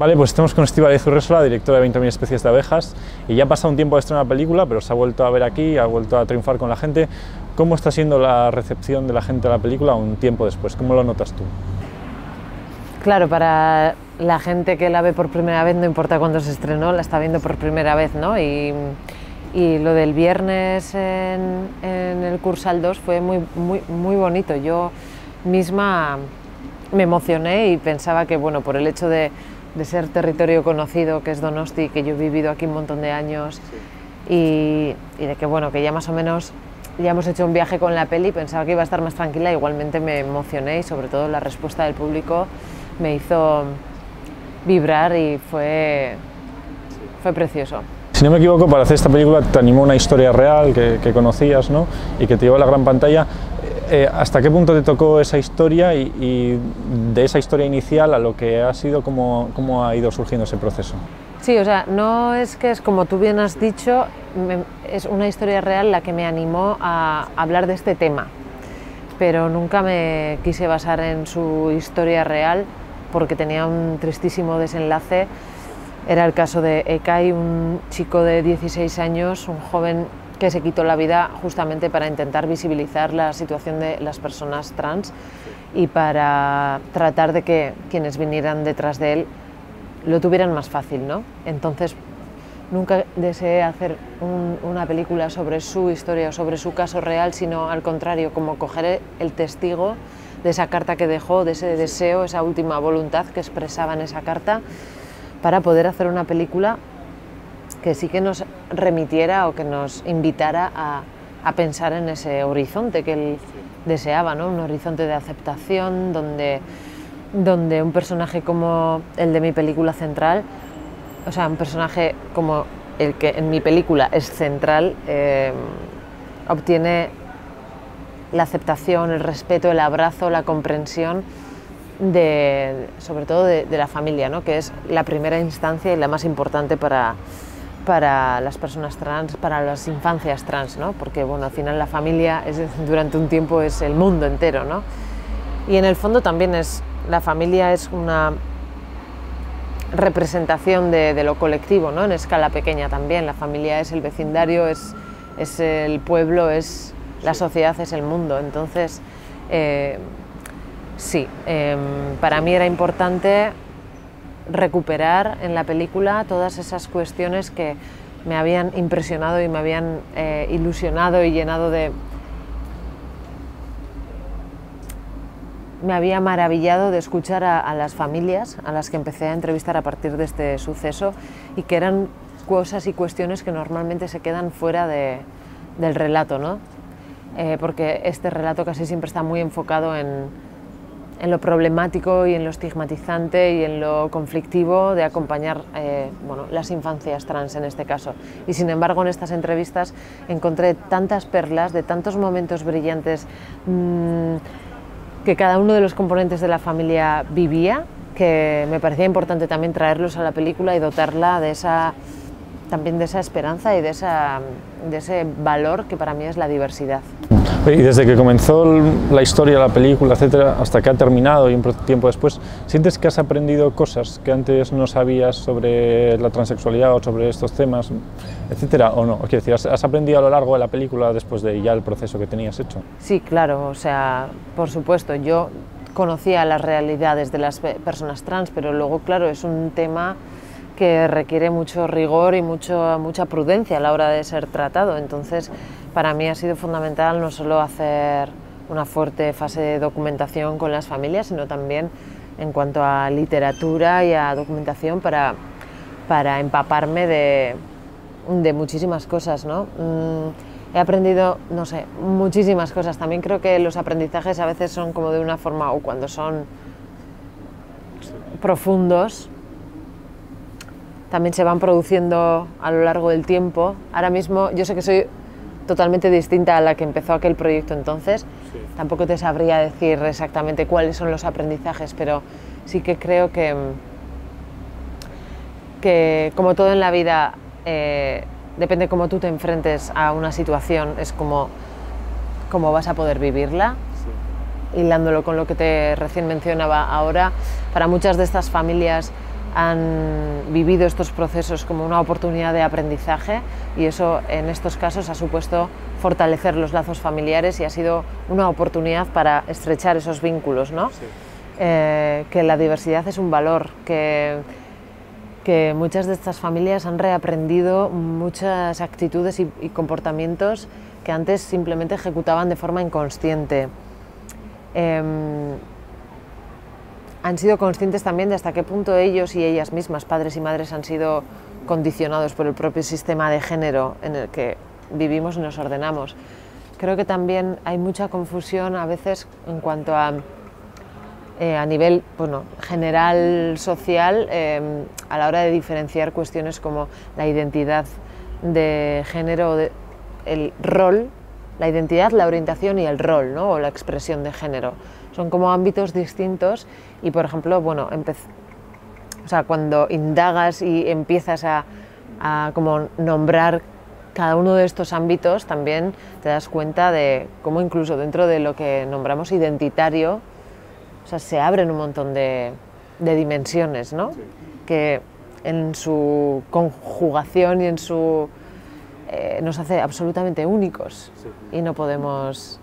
Vale, pues estamos con Estíbaliz Urresola, directora de 20.000 especies de abejas, y ya ha pasado un tiempo de estrenar la película, pero se ha vuelto a ver aquí, ha vuelto a triunfar con la gente. ¿Cómo está siendo la recepción de la gente a la película un tiempo después? ¿Cómo lo notas tú? Claro, para la gente que la ve por primera vez, no importa cuándo se estrenó, la está viendo por primera vez, ¿no? Y lo del viernes en el Cursal 2 fue muy bonito. Yo misma me emocioné y pensaba que, bueno, por el hecho de ser territorio conocido, que es Donosti, que yo he vivido aquí un montón de años, y de que, bueno, que ya más o menos ya hemos hecho un viaje con la peli, pensaba que iba a estar más tranquila. Igualmente me emocioné y sobre todo la respuesta del público me hizo vibrar y fue precioso. Si no me equivoco, para hacer esta película te animó una historia real que conocías, ¿no? Y que te llevó a la gran pantalla. ¿Hasta qué punto te tocó esa historia y de esa historia inicial a lo que ha sido, cómo ha ido surgiendo ese proceso? Sí, o sea, no es que es como tú bien has dicho, es una historia real la que me animó a hablar de este tema, pero nunca me quise basar en su historia real porque tenía un tristísimo desenlace. Era el caso de Ekai, un chico de 16 años, un joven que se quitó la vida justamente para intentar visibilizar la situación de las personas trans y para tratar de que quienes vinieran detrás de él lo tuvieran más fácil, ¿no? Entonces, nunca deseé hacer una película sobre su historia o sobre su caso real, sino al contrario, como coger el testigo de esa carta que dejó, de ese deseo, esa última voluntad que expresaba en esa carta, para poder hacer una película que sí que nos remitiera o que nos invitara a pensar en ese horizonte que él deseaba, ¿no? Un horizonte de aceptación donde un personaje como el de mi película central, o sea, un personaje como el que en mi película es central, obtiene la aceptación, el respeto, el abrazo, la comprensión sobre todo de la familia, ¿no? Que es la primera instancia y la más importante para las personas trans, para las infancias trans, ¿no? Porque, bueno, al final la familia durante un tiempo es el mundo entero, ¿no? Y en el fondo también la familia es una representación de lo colectivo, ¿no? En escala pequeña también. La familia es el vecindario, es el pueblo, es la sociedad, es el mundo. Entonces, sí, para mí era importante recuperar en la película todas esas cuestiones que me habían impresionado y me habían ilusionado y llenado de... Me había maravillado de escuchar a las familias a las que empecé a entrevistar a partir de este suceso y que eran cosas y cuestiones que normalmente se quedan fuera del relato, ¿no? Porque este relato casi siempre está muy enfocado en lo problemático y en lo estigmatizante y en lo conflictivo de acompañar bueno, las infancias trans en este caso. Y sin embargo en estas entrevistas encontré tantas perlas de tantos momentos brillantes que cada uno de los componentes de la familia vivía, que me parecía importante también traerlos a la película y dotarla también de esa esperanza y de ese valor que para mí es la diversidad. Y desde que comenzó la historia, la película, etcétera, hasta que ha terminado y un tiempo después, ¿sientes que has aprendido cosas que antes no sabías sobre la transexualidad o sobre estos temas, etcétera, o no? Quiero decir, ¿has aprendido a lo largo de la película después de ya el proceso que tenías hecho? Sí, claro, o sea, por supuesto, yo conocía las realidades de las personas trans, pero luego, claro, es un tema que requiere mucho rigor y mucha prudencia a la hora de ser tratado. Entonces, para mí ha sido fundamental no solo hacer una fuerte fase de documentación con las familias, sino también en cuanto a literatura y a documentación para empaparme de muchísimas cosas, ¿no? He aprendido, no sé, muchísimas cosas. También creo que los aprendizajes a veces son como de una forma, o cuando son profundos, también se van produciendo a lo largo del tiempo. Ahora mismo yo sé que soy totalmente distinta a la que empezó aquel proyecto entonces. Sí. Tampoco te sabría decir exactamente cuáles son los aprendizajes, pero sí que creo que como todo en la vida, depende cómo tú te enfrentes a una situación, es como vas a poder vivirla. Sí. Hilándolo con lo que te recién mencionaba ahora, para muchas de estas familias han vivido estos procesos como una oportunidad de aprendizaje, y eso en estos casos ha supuesto fortalecer los lazos familiares y ha sido una oportunidad para estrechar esos vínculos, ¿no? Sí. Que la diversidad es un valor, que muchas de estas familias han reaprendido muchas actitudes y comportamientos que antes simplemente ejecutaban de forma inconsciente. Han sido conscientes también de hasta qué punto ellos y ellas mismas, padres y madres, han sido condicionados por el propio sistema de género en el que vivimos y nos ordenamos. Creo que también hay mucha confusión a veces en cuanto a nivel general social, a la hora de diferenciar cuestiones como la identidad de género, el rol, la identidad, la orientación y el rol, ¿no? O la expresión de género. Son como ámbitos distintos y, por ejemplo, cuando indagas y empiezas a como nombrar cada uno de estos ámbitos, también te das cuenta de cómo incluso dentro de lo que nombramos identitario, se abren un montón de dimensiones, ¿no? Sí. Que en su conjugación y en su nos hace absolutamente únicos, sí. Y no podemos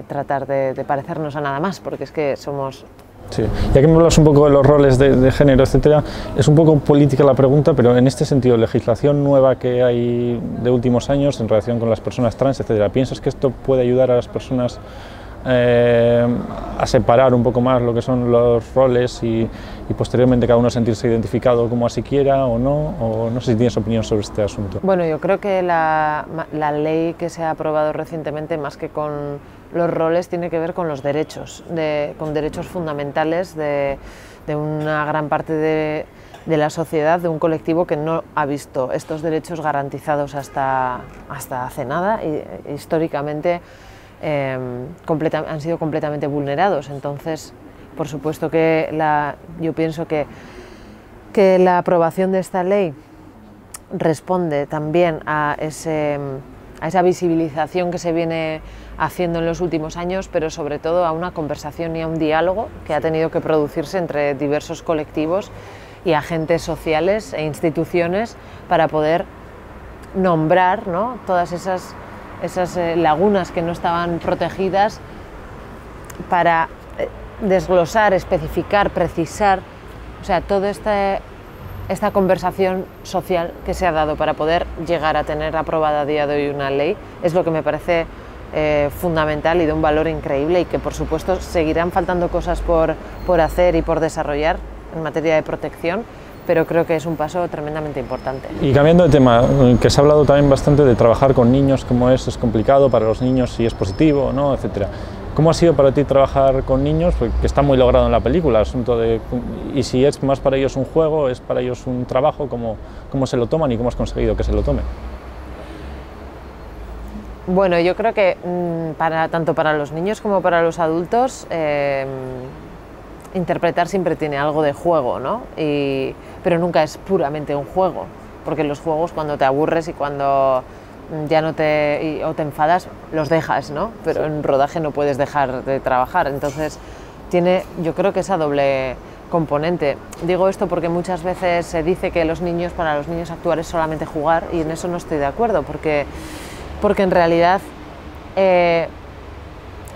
tratar de parecernos a nada más, porque es que somos... Sí, ya que me hablas un poco de los roles de género, etcétera, es un poco política la pregunta, pero en este sentido, legislación nueva que hay de últimos años en relación con las personas trans, etcétera, ¿piensas que esto puede ayudar a las personas a separar un poco más lo que son los roles y posteriormente cada uno sentirse identificado como así quiera o no? O no sé si tienes opinión sobre este asunto. Bueno, yo creo que la ley que se ha aprobado recientemente, más que con los roles, tiene que ver con los derechos, con derechos fundamentales de una gran parte de la sociedad, de un colectivo que no ha visto estos derechos garantizados hasta hace nada, y históricamente han sido completamente vulnerados. Entonces, por supuesto que yo pienso que la aprobación de esta ley responde también a esa visibilización que se viene haciendo en los últimos años, pero sobre todo a una conversación y a un diálogo que ha tenido que producirse entre diversos colectivos y agentes sociales e instituciones para poder nombrar, ¿no?, todas esas lagunas que no estaban protegidas, para desglosar, especificar, precisar, toda esta conversación social que se ha dado para poder llegar a tener aprobada a día de hoy una ley, es lo que me parece fundamental y de un valor increíble, y que por supuesto seguirán faltando cosas por hacer y por desarrollar en materia de protección, pero creo que es un paso tremendamente importante. Y cambiando de tema, que se ha hablado también bastante de trabajar con niños, cómo es complicado para los niños, si es positivo o no, etcétera. ¿Cómo ha sido para ti trabajar con niños? Porque está muy logrado en la película, el asunto de... Y si es más para ellos un juego, es para ellos un trabajo, ¿cómo se lo toman y cómo has conseguido que se lo tomen? Bueno, yo creo que tanto para los niños como para los adultos, interpretar siempre tiene algo de juego, ¿no? Pero nunca es puramente un juego, porque los juegos, cuando te aburres y cuando ya o te enfadas, los dejas, ¿no? Pero en rodaje no puedes dejar de trabajar, entonces tiene, yo creo que esa doble componente. Digo esto porque muchas veces se dice que para los niños actuar es solamente jugar, y en eso no estoy de acuerdo, porque en realidad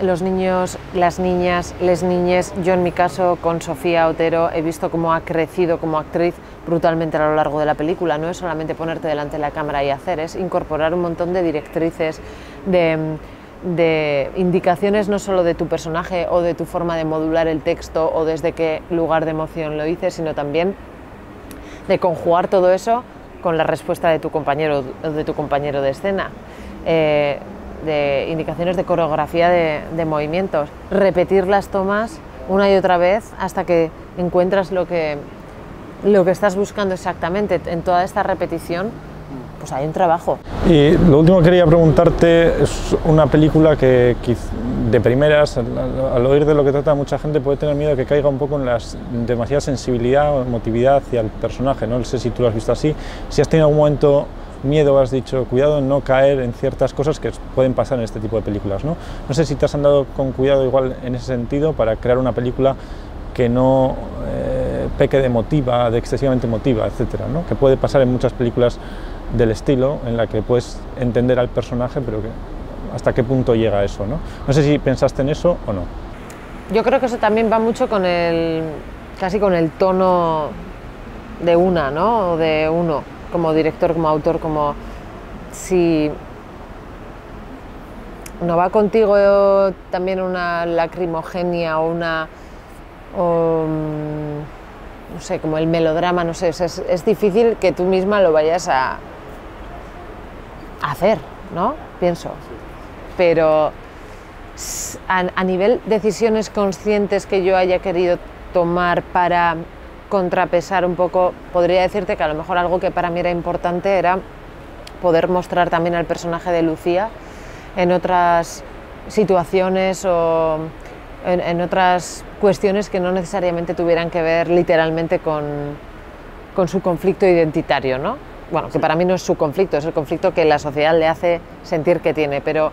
los niños, las niñas, les niñes, yo en mi caso con Sofía Otero he visto cómo ha crecido como actriz brutalmente a lo largo de la película. No es solamente ponerte delante de la cámara y hacer, es incorporar un montón de directrices, de indicaciones, no solo de tu personaje o de tu forma de modular el texto o desde qué lugar de emoción lo dices, sino también de conjugar todo eso con la respuesta de tu compañero o de tu compañero de escena. De indicaciones de coreografía de movimientos, repetir las tomas una y otra vez hasta que encuentras lo que estás buscando exactamente. En toda esta repetición, pues hay un trabajo. Y lo último que quería preguntarte es una película que de primeras, al oír de lo que trata, mucha gente puede tener miedo de que caiga un poco en demasiada sensibilidad o emotividad hacia el personaje. No sé si tú lo has visto así, si has tenido algún momento miedo, has dicho, cuidado en no caer en ciertas cosas que pueden pasar en este tipo de películas, ¿no? No sé si te has andado con cuidado igual en ese sentido para crear una película que no peque de emotiva, de excesivamente emotiva, etcétera, ¿no? Que puede pasar en muchas películas del estilo, en la que puedes entender al personaje, pero que hasta qué punto llega eso, ¿no? No sé si pensaste en eso o no. Yo creo que eso también va mucho con casi con el tono de una, ¿no? O de uno, como director, como autor, como si no va contigo también una lacrimogenia o una, no sé, como el melodrama, no sé, es difícil que tú misma lo vayas a hacer, ¿no? Pienso. Pero a nivel decisiones conscientes que yo haya querido tomar para contrapesar un poco, podría decirte que a lo mejor algo que para mí era importante era poder mostrar también al personaje de Lucía en otras situaciones o en otras cuestiones que no necesariamente tuvieran que ver literalmente con su conflicto identitario, ¿no? Bueno, que para mí no es su conflicto, es el conflicto que la sociedad le hace sentir que tiene, pero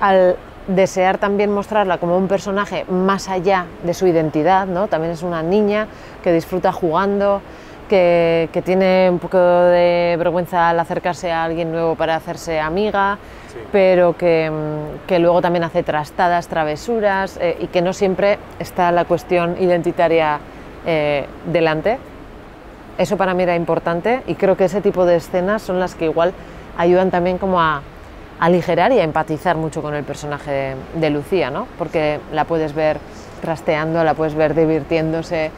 al desear también mostrarla como un personaje más allá de su identidad, ¿no? También es una niña que disfruta jugando, que tiene un poco de vergüenza al acercarse a alguien nuevo para hacerse amiga, sí, pero que luego también hace trastadas, travesuras, y que no siempre está la cuestión identitaria delante. Eso para mí era importante y creo que ese tipo de escenas son las que igual ayudan también como a aligerar y a empatizar mucho con el personaje de Lucía, ¿no? Porque la puedes ver trasteando, la puedes ver divirtiéndose,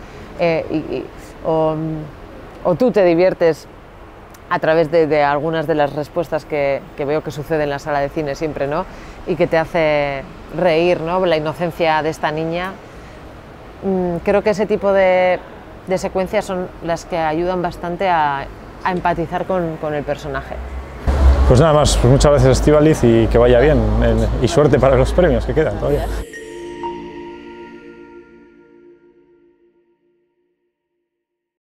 o tú te diviertes a través de algunas de las respuestas que veo que suceden en la sala de cine siempre, ¿no? Y que te hace reír, ¿no? La inocencia de esta niña. Creo que ese tipo de secuencias son las que ayudan bastante a empatizar con el personaje. Pues nada más, pues muchas gracias Estíbaliz y que vaya bien y suerte para los premios que quedan todavía.